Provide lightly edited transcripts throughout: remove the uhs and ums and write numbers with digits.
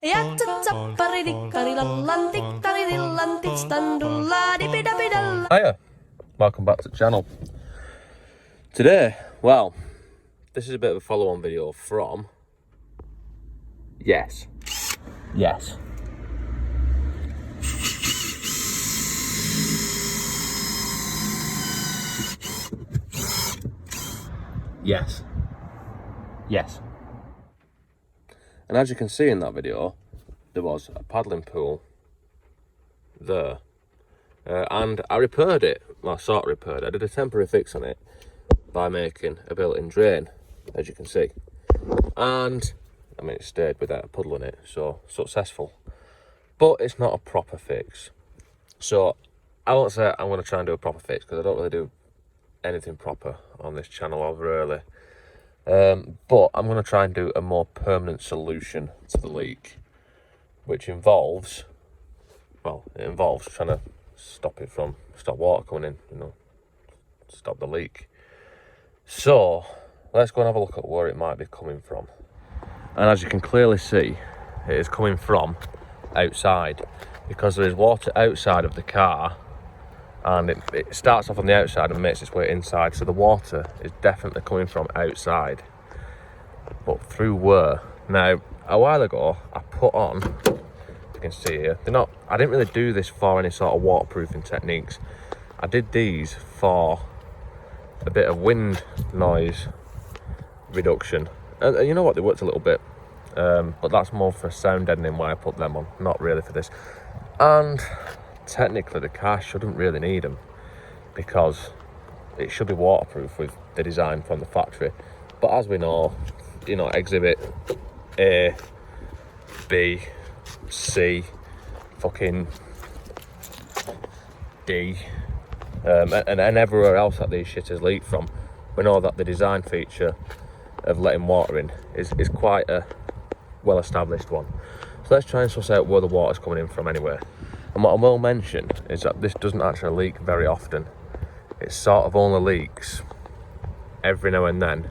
Hiya, welcome back to the channel. Today, well, this is a bit of a follow-on video from Yes. Yes. Yes. Yes. And as you can see in that video, there was a paddling pool there. And I repaired it. Well, I sort of repaired it. I did a temporary fix on it by making a built-in drain, as you can see. And, I mean, it stayed without a puddle in it, so successful. But it's not a proper fix. So, I won't say I'm going to try and do a proper fix, because I don't really do anything proper on this channel over early. But I'm going to try and do a more permanent solution to the leak, which involves, well, it involves trying to stop water coming in, you know, stop the leak. So let's go and have a look at where it might be coming from. And as you can clearly see, it is coming from outside, because there is water outside of the car, and it starts off on the outside and makes its way inside, so the water is definitely coming from outside. But through where? Now, a while ago, I put on, you can see here, I didn't really do this for any sort of waterproofing techniques. I did these for a bit of wind noise reduction. And you know what, they worked a little bit. But that's more for sound deadening why I put them on, not really for this. And technically the car shouldn't really need them, because it should be waterproof with the design from the factory. But as we know, you know, exhibit A, B, C, fucking D, and everywhere else that these shitters leak from, we know that the design feature of letting water in is quite a well-established one. So let's try and suss out where the water's coming in from anyway. And what I will mention is that this doesn't actually leak very often. It sort of only leaks every now and then,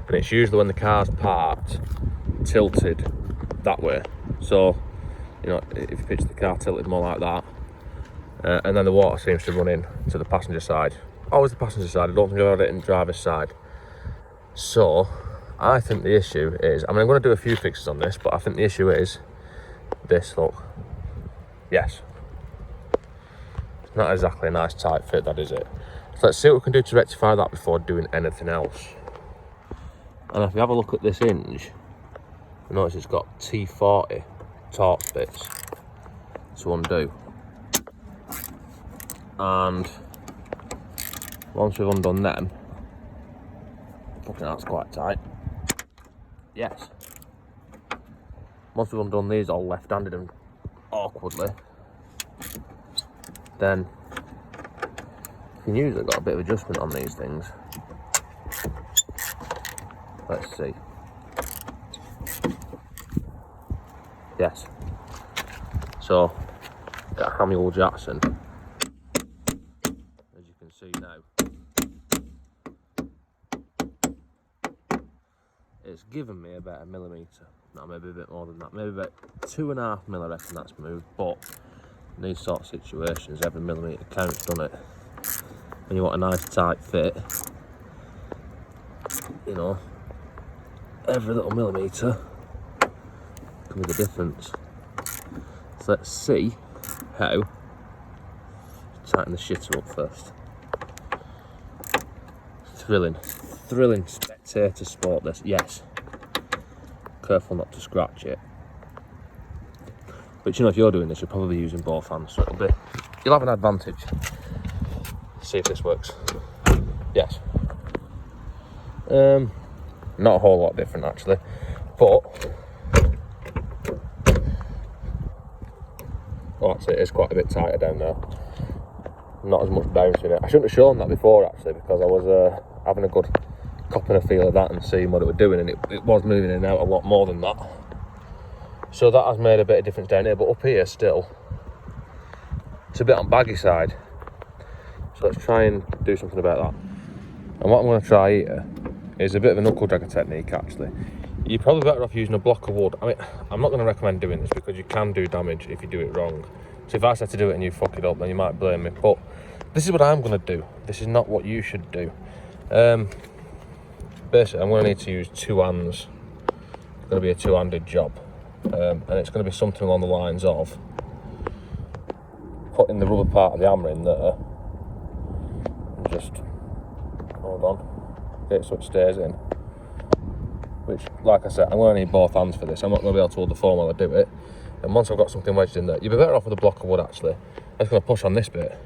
and it's usually when the car's parked tilted that way. So, you know, if you picture the car tilted more like that, and then the water seems to run in to the passenger side. Always the passenger side, I don't think I've had it in the driver's side. So, I think the issue is, I mean, I'm going to do a few fixes on this, but I think the issue is this, look. Yes. It's not exactly a nice tight fit, that is it. So let's see what we can do to rectify that before doing anything else. And if you have a look at this hinge, you notice it's got T40 Torx bits to undo. And once we've undone them, fucking that's quite tight. Yes. Once we've undone these all left-handed and awkwardly, then you can usually got a bit of adjustment on these things. Let's see. Yes. So, got Samuel Jackson, as you can see now. It's given me about 1 millimetre. No, maybe a bit more than that. Maybe about 2.5 mil, I reckon that's moved. But in these sort of situations, every millimetre counts, doesn't it? When you want a nice tight fit, you know, every little millimetre can be the difference. So let's see how. Tighten the shitter up first. Thrilling spectator sport this, yes. Careful not to scratch it. But you know, if you're doing this, you're probably using both hands, so you'll have an advantage. Let's see if this works. Yes. Not a whole lot different actually, but oh, actually it is quite a bit tighter down there. Not as much bounce in it. I shouldn't have shown that before actually, because I was having a good copping a feel of that and seeing what it was doing, and it was moving in and out a lot more than that. So that has made a bit of difference down here, but up here still, it's a bit on baggy side. So let's try and do something about that. And what I'm going to try here is a bit of a knuckle dragger technique actually. you're probably better off using a block of wood. I mean, I'm not going to recommend doing this because you can do damage if you do it wrong. So if I said to do it and you fuck it up, then you might blame me. But this is what I'm going to do. This is not what you should do. Basically, I'm going to need to use 2 hands. It's going to be a 2-handed job. And it's going to be something along the lines of putting the rubber part of the hammer in there. And just, hold on, get it so it stays in. Which, like I said, I'm going to need both hands for this. I'm not going to be able to hold the phone while I do it. And once I've got something wedged in there, you'd be better off with a block of wood, actually. I'm just going to push on this bit,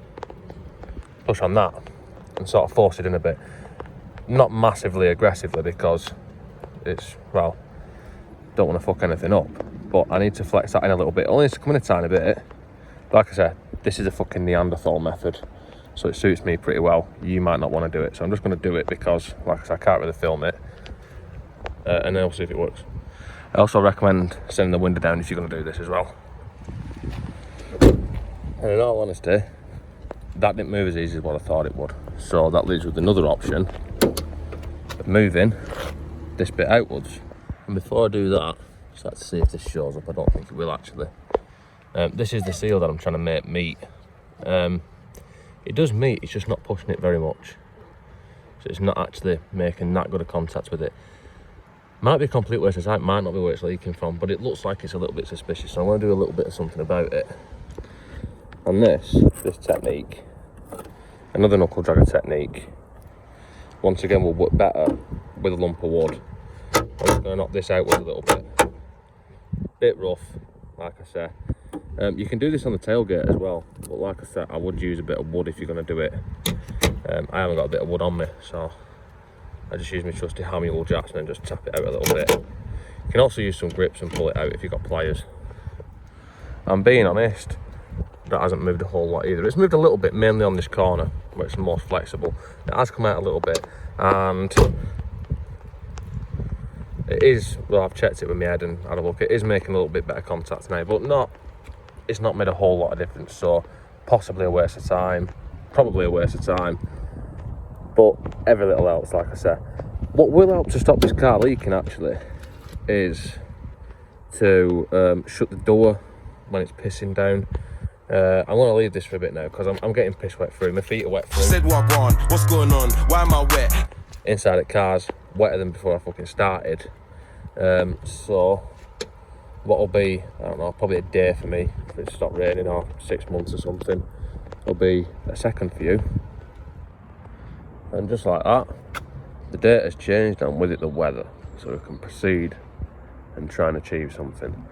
push on that, and sort of force it in a bit. Not massively aggressively, because it's, well, don't want to fuck anything up. But I need to flex that in a little bit. It only needs to come in a tiny bit. Like I said, this is a fucking Neanderthal method, so it suits me pretty well. You might not want to do it, so I'm just going to do it because, like I said, I can't really film it. And then we'll see if it works. I also recommend sending the window down if you're going to do this as well. And in all honesty, that didn't move as easy as what I thought it would. So that leaves with another option of moving this bit outwards. And before I do that, just like to see if this shows up. I don't think it will actually. This is the seal that I'm trying to make meet. It does meet, it's just not pushing it very much. So it's not actually making that good a contact with it. Might be a complete waste of time, might not be where it's leaking from, but it looks like it's a little bit suspicious, so I'm going to do a little bit of something about it. And this technique, another knuckle dragger technique, once again will work better with a lump of wood. I'm just going to knock this outwards a little bit. Bit rough, like I said. You can do this on the tailgate as well, but like I said, I would use a bit of wood if you're going to do it. I haven't got a bit of wood on me, so I just use my trusty hammy wool jacks and then just tap it out a little bit. You can also use some grips and pull it out if you've got pliers. I'm being honest, that hasn't moved a whole lot either. It's moved a little bit, mainly on this corner, where it's the most flexible. It has come out a little bit, and it is, well, I've checked it with my head and had a look, it is making a little bit better contact now, but it's not made a whole lot of difference, so possibly a waste of time, probably a waste of time. But every little helps, like I said. What will help to stop this car leaking, actually, is to shut the door when it's pissing down. I'm going to leave this for a bit now, because I'm getting piss wet through. My feet are wet through. Said what on? What's going on? Why am I wet? Inside the car's wetter than before I fucking started. So, what'll be, I don't know, probably a day for me, if it stopped raining, or 6 months or something, it'll be a second for you. And just like that, the date has changed, and with it the weather, so we can proceed and try and achieve something.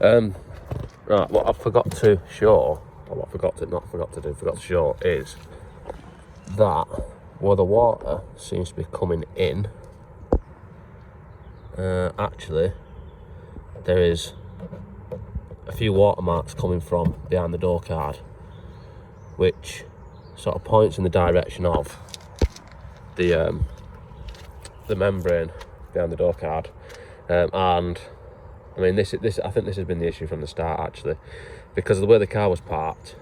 Right, what I forgot to show, or what I forgot to show is that where the water seems to be coming in, actually there is a few watermarks coming from behind the door card, which sort of points in the direction of the membrane behind the door card. And I mean, this I think this has been the issue from the start, actually, because of the way the car was parked.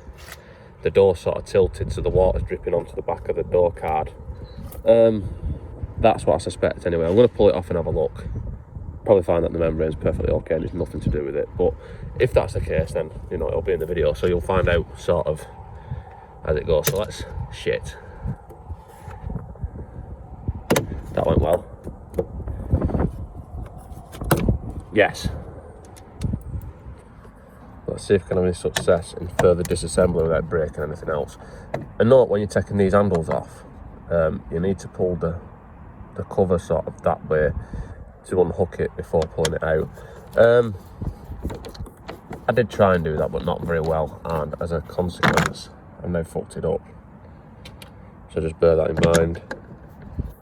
The door sort of tilted, so the water's dripping onto the back of the door card. That's what I suspect anyway. I'm going to pull it off and have a look. Probably find that the membrane's perfectly okay and it's nothing to do with it. But if that's the case, then, you know, it'll be in the video, so you'll find out sort of as it goes. So let's shit. That went well. Yes. Let's see if we can have any success in further disassembly without breaking anything else. And note, when you're taking these handles off, you need to pull the cover sort of that way to unhook it before pulling it out. I did try and do that, but not very well, and as a consequence, I've now fucked it up. So just bear that in mind.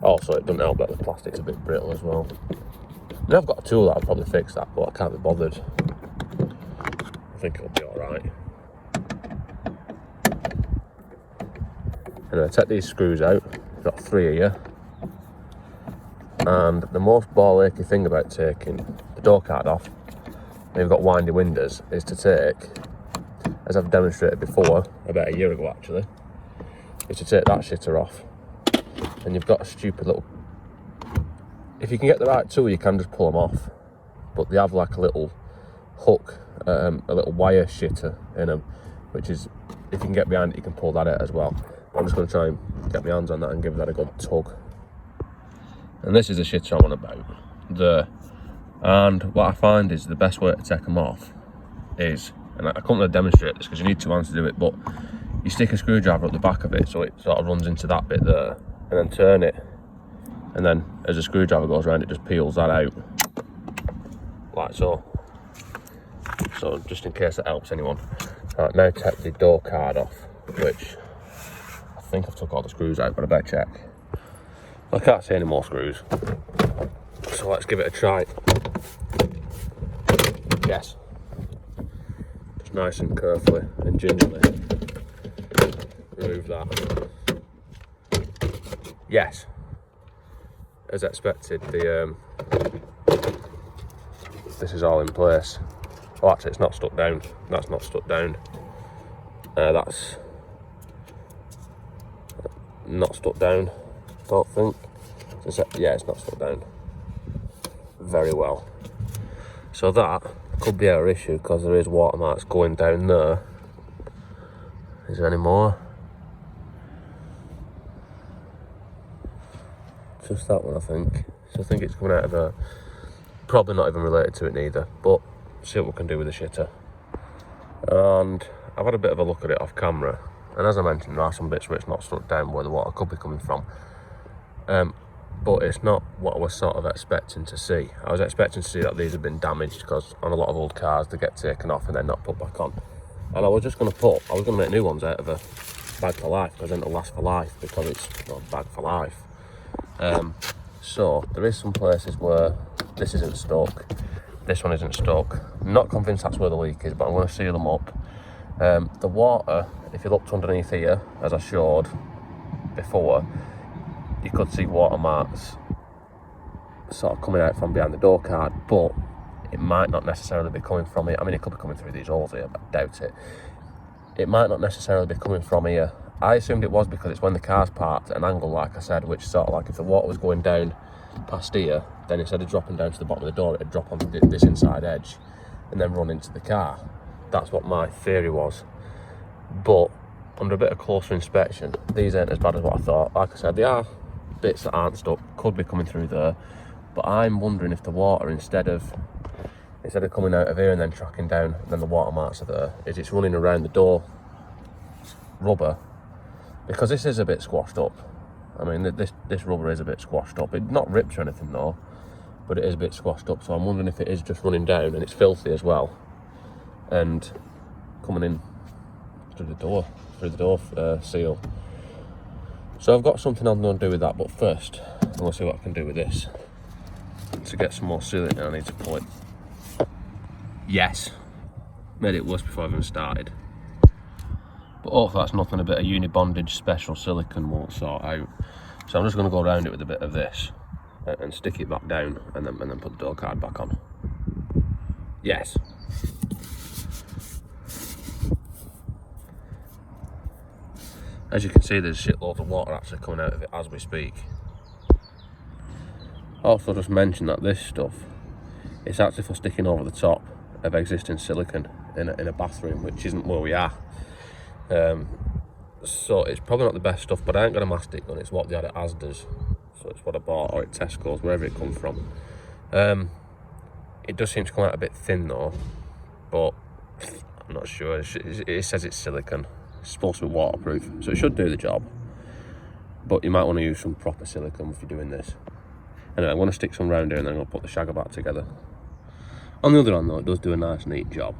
Also, it doesn't help that the plastic's a bit brittle as well. Now I've got a tool that'll probably fix that, but I can't be bothered. I think it'll be alright. Anyway, take these screws out. I've got 3 here. And the most ball achy thing about taking the door card off, when you've got windy windows, is to take, as I've demonstrated before, about a year ago actually, is to take that shitter off. And you've got a stupid little if you can get the right tool, you can just pull them off. But they have like a little hook, a little wire shitter in them, which is, if you can get behind it, you can pull that out as well. I'm just going to try and get my hands on that and give that a good tug. And this is the shitter I'm on about. And what I find is the best way to take them off is, and I can't really demonstrate this because you need 2 hands to do it, but you stick a screwdriver at the back of it so it sort of runs into that bit there, and then turn it, and then as the screwdriver goes around, it just peels that out, like so. So just in case it helps anyone. Right, now take the door card off, which I think I've took all the screws out, but I better check. I can't see any more screws, so let's give it a try. Yes. Just nice and carefully and gingerly remove that. Yes. As expected, this is all in place. Oh, actually, it's not stuck down. That's not stuck down. That's not stuck down, don't think. Yeah, it's not stuck down. Very well. So that could be our issue, because there is water marks going down there. Is there any more? Just that one, I think. So I think it's coming out of there. Probably not even related to it neither, but see what we can do with the shitter. And I've had a bit of a look at it off camera, and as I mentioned, there are some bits where it's not stuck down where the water could be coming from. But it's not what I was sort of expecting to see. I was expecting to see that these have been damaged, because on a lot of old cars they get taken off and then not put back on. And I was going to make new ones out of a bag for life, because then it'll last for life, because it's bag for life. So there is some places where this isn't stuck, this one isn't stuck. I'm not convinced that's where the leak is, but I'm going to seal them up. The water, if you looked underneath here, as I showed before, you could see water marks sort of coming out from behind the door card, but it might not necessarily be coming from it. I mean, it could be coming through these holes here, but I doubt it. It might not necessarily be coming from here. I assumed it was because it's when the car's parked at an angle, like I said, which sort of like if the water was going down past here, then instead of dropping down to the bottom of the door, it'd drop onto this inside edge and then run into the car. That's what my theory was. But under a bit of closer inspection, these ain't as bad as what I thought. Like I said, they are bits that aren't stuck, could be coming through there, but I'm wondering if the water, instead of coming out of here and then tracking down, and then the water marks are there, is it's running around the door rubber, because this is a bit squashed up. I mean, this rubber is a bit squashed up. It's not ripped or anything though, but it is a bit squashed up, so I'm wondering if it is just running down, and it's filthy as well, and coming in through the door seal. So I've got something I'm going to do with that, but first I'm going to see what I can do with this. To get some more seal in there, I need to pull it. Yes, made it worse before I even started. But hopefully that's nothing a bit of uni-bondage special silicone won't sort out. So I'm just going to go around it with a bit of this and stick it back down, and then put the door card back on. Yes. As you can see, there's shitloads of water actually coming out of it as we speak. Also, just mention that this stuff, it's actually for sticking over the top of existing silicone in a bathroom, which isn't where we are. So it's probably not the best stuff, but I ain't got a mastic gun. It's what they had at Asda's, so it's what I bought, or at Tesco's, wherever it comes from. It does seem to come out a bit thin though, but I'm not sure. It says it's silicone. It's supposed to be waterproof, so it should do the job, but you might want to use some proper silicone if you're doing this. Anyway, I'm going to stick some round here and then I'm going to put the shagger back together. On the other hand though, it does do a nice neat job.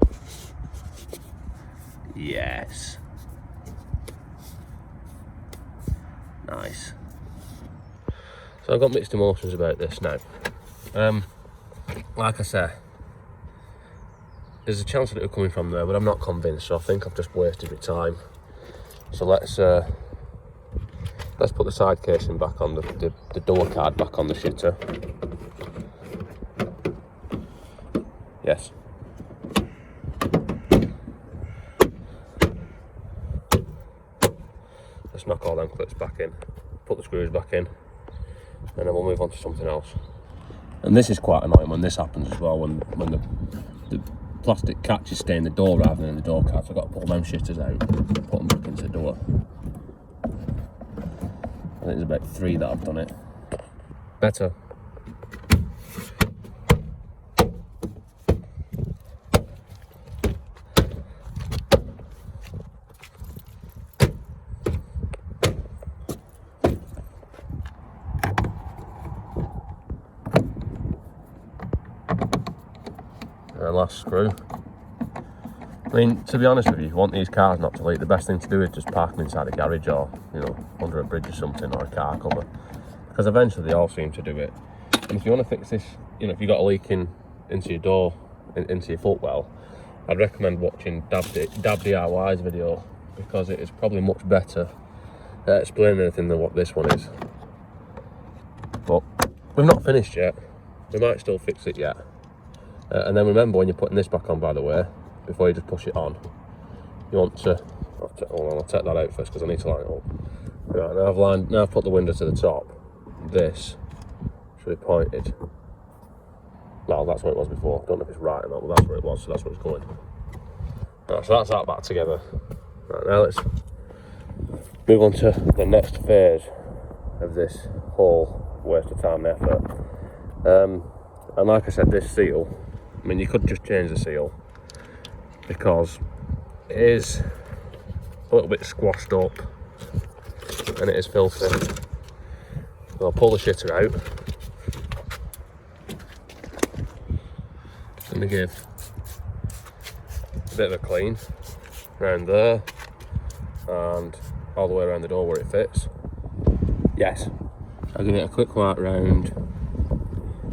Yes. Nice. So I've got mixed emotions about this now. Like I say, there's a chance that it will coming from there, but I'm not convinced, so I think I've just wasted my time. So let's put the side casing back on, the door card back on the shitter. Yes. Let's knock all them clips back in, put the screws back in, and then we'll move on to something else. And this is quite annoying when this happens as well, when the plastic catches stay in the door rather than in the door catch. I've got to pull them shitters out and put them back into the door. I think there's about 3 that I've done it. Better. And last screw. I mean, to be honest with you, if you want these cars not to leak, the best thing to do is just park them inside a garage or, you know, under a bridge or something, or a car cover, because eventually they all seem to do it. And if you want to fix this, you know, if you've got a leak into your door, into your footwell, I'd recommend watching Dab DIY's video, because it is probably much better at explaining anything than what this one is. But we've not finished yet. We might still fix it yet. And then remember, when you're putting this back on, by the way, before you just push it on, you want to, hold on, I'll take that out first because I need to line it up. Right, now I've put the window to the top. This should be pointed. Well, that's where it was before. I don't know if it's right or not, but that's where it was, so that's where it's going. Right, so that's that back together. Right, now let's move on to the next phase of this whole waste of time and effort. And like I said, this seal, I mean, you could just change the seal, because it is a little bit squashed up and it is filthy. So I'll pull the shitter out and we give a bit of a clean around there and all the way around the door where it fits. Yes, I'll give it a quick wipe round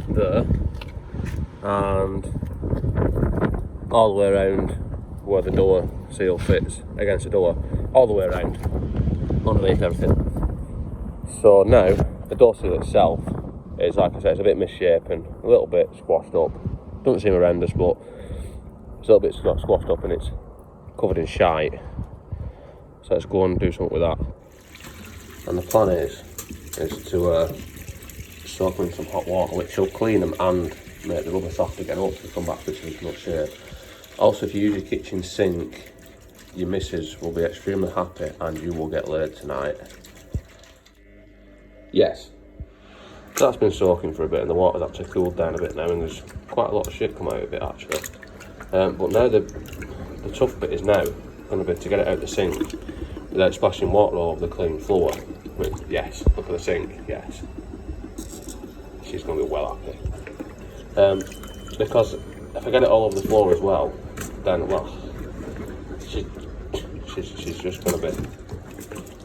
there and all the way around where the door seal fits against the door, all the way around underneath everything. So now the door seal itself is, like I said, it's a bit misshapen, a little bit squashed up. Doesn't seem horrendous, but it's a little bit squashed up and it's covered in shite. So let's go and do something with that. And the plan is to soak them in some hot water, which will clean them and make the rubber soft again, hopefully come back to its original shape. Also, if you use your kitchen sink, your missus will be extremely happy and you will get laid tonight. Yes, that's been soaking for a bit and the water's actually cooled down a bit now, and there's quite a lot of shit come out of it actually. But now the tough bit is now going to be to get it out the sink without splashing water all over the clean floor. Which, yes, look at the sink, yes. She's going to be well happy. Because if I get it all over the floor as well, then, well, she's just going to be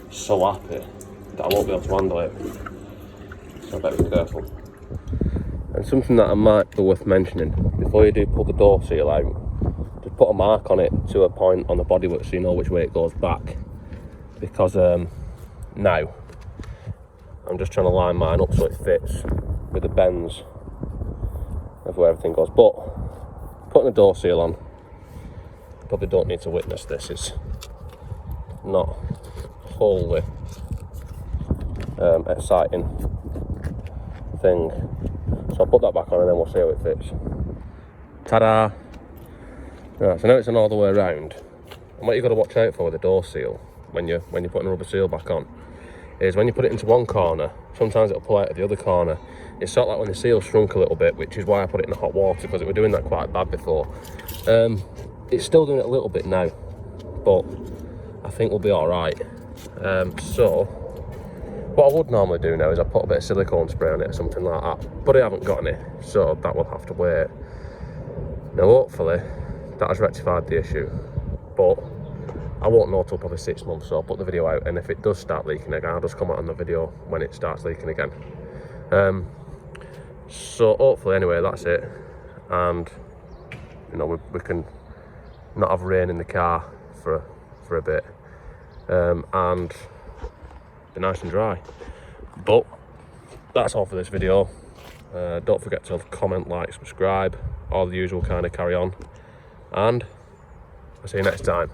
so happy that I won't be able to handle it. So I better be careful. And something that I might be worth mentioning, before you do pull the door seal out, just put a mark on it to a point on the bodywork so you know which way it goes back. Because now, I'm just trying to line mine up so it fits with the bends of where everything goes. But putting a door seal on, probably don't need to witness this. It's not wholly exciting thing. So I'll put that back on and then we'll see how it fits. Ta-da! Right, so now it's on all the way around. And what you've got to watch out for with the door seal, when you're putting a rubber seal back on, is when you put it into one corner, sometimes it'll pull out of the other corner. It's sort of like when the seal shrunk a little bit, which is why I put it in the hot water, because it was doing that quite bad before. It's still doing it a little bit now, but I think we'll be all right. So what I would normally do now is I put a bit of silicone spray on it or something like that, but I haven't got any, so that will have to wait. Now hopefully that has rectified the issue, but I won't know till probably 6 months, so I'll put the video out, and if it does start leaking again, I'll just comment on the video when it starts leaking again. So hopefully anyway, that's it, and you know, we can not have rain in the car for a bit, and be nice and dry. But that's all for this video. Don't forget to comment, like, subscribe, all the usual kind of carry on, and I'll see you next time.